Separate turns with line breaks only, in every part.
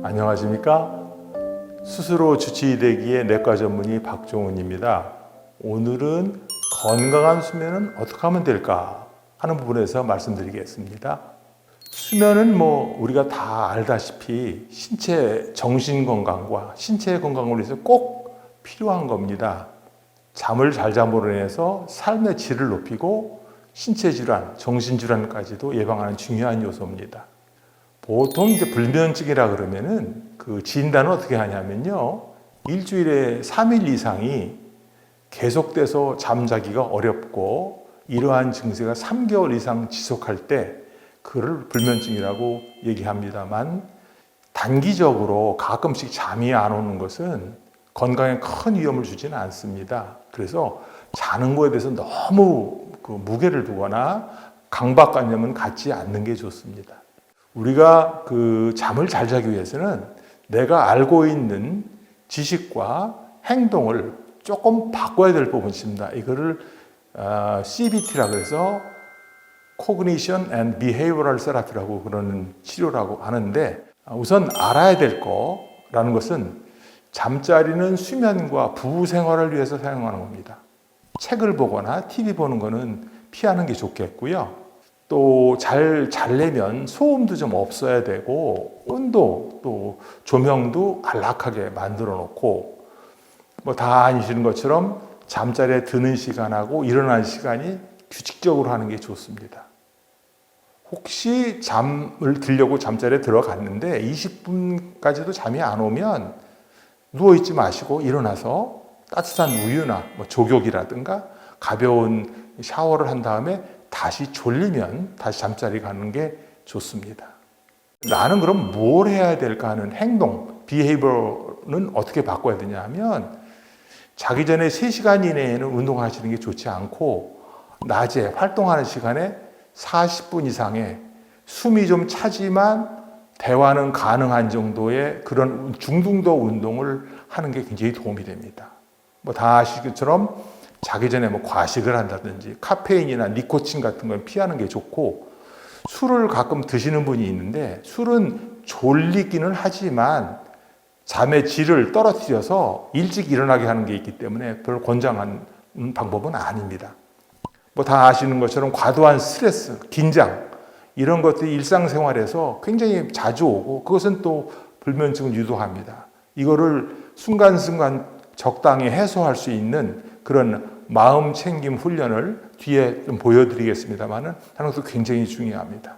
안녕하십니까? 스스로 주치의대기의 내과 전문의 박종훈입니다. 오늘은 건강한 수면은 어떻게 하면 될까 하는 부분에서 말씀드리겠습니다. 수면은 우리가 다 알다시피 신체 정신 건강과 신체 건강을 위해서 꼭 필요한 겁니다. 잠을 잘 잠으로 인해서 삶의 질을 높이고 신체 질환, 정신 질환까지도 예방하는 중요한 요소입니다. 보통 이제 불면증이라 그러면은 그 진단은 어떻게 하냐면요. 일주일에 3일 이상이 계속돼서 잠자기가 어렵고 이러한 증세가 3개월 이상 지속할 때 그를 불면증이라고 얘기합니다만 단기적으로 가끔씩 잠이 안 오는 것은 건강에 큰 위험을 주지는 않습니다. 그래서 자는 거에 대해서 너무 무게를 두거나 강박관념은 갖지 않는 게 좋습니다. 우리가 잠을 잘 자기 위해서는 내가 알고 있는 지식과 행동을 조금 바꿔야 될 부분이 있습니다. 이거를 CBT라고 해서 Cognition and Behavioral Therapy라고 그러는 치료라고 하는데, 우선 알아야 될 거라는 것은 잠자리는 수면과 부부 생활을 위해서 사용하는 겁니다. 책을 보거나 TV 보는 거는 피하는 게 좋겠고요. 또 잘 자려면 소음도 좀 없어야 되고 온도 또 조명도 안락하게 만들어 놓고 다 아시는 것처럼 잠자리에 드는 시간하고 일어나는 시간이 규칙적으로 하는 게 좋습니다. 혹시 잠을 들려고 잠자리에 들어갔는데 20분까지도 잠이 안 오면 누워있지 마시고 일어나서 따뜻한 우유나 족욕이라든가 가벼운 샤워를 한 다음에 다시 졸리면 다시 잠자리 가는 게 좋습니다. 나는 그럼 뭘 해야 될까 하는 행동, 비헤이버는 어떻게 바꿔야 되냐 하면 자기 전에 3시간 이내에는 운동하시는 게 좋지 않고 낮에 활동하는 시간에 40분 이상의 숨이 좀 차지만 대화는 가능한 정도의 그런 중등도 운동을 하는 게 굉장히 도움이 됩니다. 다 아시는 것처럼 자기 전에 과식을 한다든지 카페인이나 니코틴 같은 건 피하는 게 좋고, 술을 가끔 드시는 분이 있는데 술은 졸리기는 하지만 잠의 질을 떨어뜨려서 일찍 일어나게 하는 게 있기 때문에 별로 권장하는 방법은 아닙니다. 다 아시는 것처럼 과도한 스트레스, 긴장 이런 것들이 일상생활에서 굉장히 자주 오고 그것은 또 불면증을 유도합니다. 이거를 순간순간 적당히 해소할 수 있는 그런 마음 챙김 훈련을 뒤에 좀 보여드리겠습니다만은 하는 것도 굉장히 중요합니다.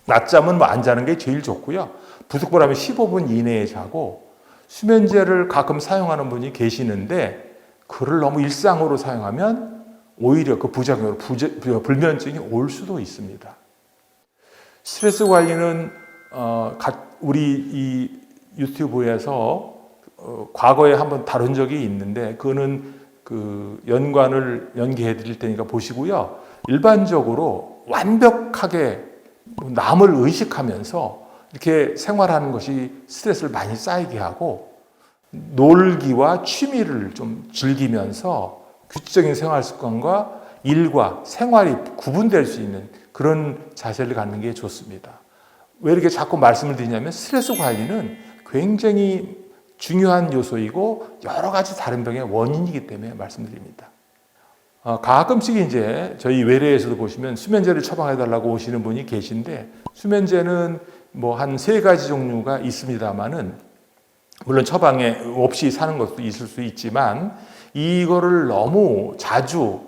낮잠은 안 자는 게 제일 좋고요. 부득불하면 15분 이내에 자고, 수면제를 가끔 사용하는 분이 계시는데 그를 너무 일상으로 사용하면 오히려 그 부작용으로 불면증이 올 수도 있습니다. 스트레스 관리는 우리 이 유튜브에서 과거에 한번 다룬 적이 있는데 그거는 연관을 연계해 드릴 테니까 보시고요. 일반적으로 완벽하게 남을 의식하면서 이렇게 생활하는 것이 스트레스를 많이 쌓이게 하고, 놀기와 취미를 좀 즐기면서 규칙적인 생활 습관과 일과 생활이 구분될 수 있는 그런 자세를 갖는 게 좋습니다. 왜 이렇게 자꾸 말씀을 드리냐면 스트레스 관리는 굉장히 중요한 요소이고 여러 가지 다른 병의 원인이기 때문에 말씀드립니다. 가끔씩 이제 저희 외래에서도 보시면 수면제를 처방해달라고 오시는 분이 계신데, 수면제는 한 3가지 종류가 있습니다만은 물론 처방에 없이 사는 것도 있을 수 있지만 이거를 너무 자주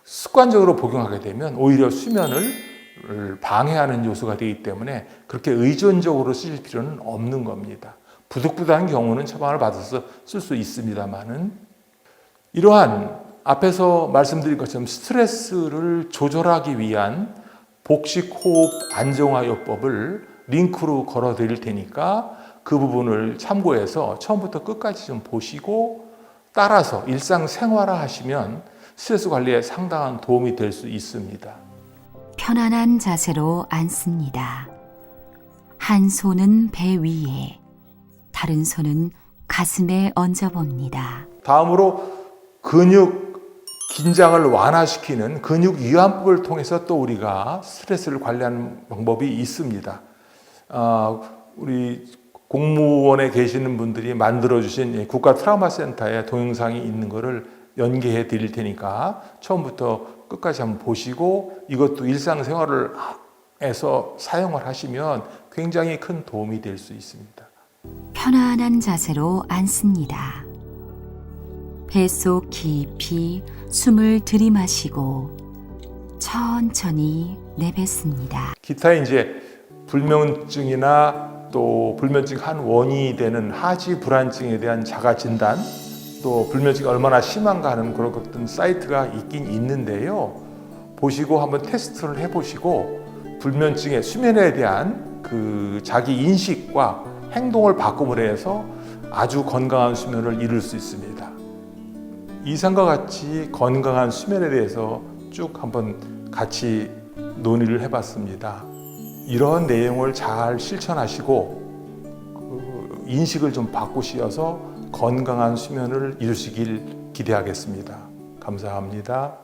습관적으로 복용하게 되면 오히려 수면을 방해하는 요소가 되기 때문에 그렇게 의존적으로 쓰실 필요는 없는 겁니다. 부득부득한 경우는 처방을 받아서 쓸 수 있습니다만은, 이러한 앞에서 말씀드린 것처럼 스트레스를 조절하기 위한 복식호흡 안정화요법을 링크로 걸어 드릴 테니까 그 부분을 참고해서 처음부터 끝까지 좀 보시고 따라서 일상생활화 하시면 스트레스 관리에 상당한 도움이 될 수 있습니다.
편안한 자세로 앉습니다. 한 손은 배 위에, 다른 손은 가슴에 얹어봅니다.
다음으로 근육 긴장을 완화시키는 근육 이완법을 통해서 또 우리가 스트레스를 관리하는 방법이 있습니다. 우리 공무원에 계시는 분들이 만들어주신 국가 트라우마 센터에 동영상이 있는 것을 연계해 드릴 테니까 처음부터 끝까지 한번 보시고 이것도 일상생활에서 사용을 하시면 굉장히 큰 도움이 될 수 있습니다.
편안한 자세로 앉습니다. 뱃속 깊이 숨을 들이마시고 천천히 내뱉습니다.
기타 이제 불면증이나 또 불면증 한 원인이 되는 하지 불안증에 대한 자가 진단, 또 불면증이 얼마나 심한가 하는 그런 어떤 사이트가 있긴 있는데요. 보시고 한번 테스트를 해보시고 불면증의 수면에 대한 그 자기 인식과 행동을 바꿈으로 해서 아주 건강한 수면을 이룰 수 있습니다. 이상과 같이 건강한 수면에 대해서 쭉 한번 같이 논의를 해봤습니다. 이런 내용을 잘 실천하시고 인식을 좀 바꾸셔서 건강한 수면을 이루시길 기대하겠습니다. 감사합니다.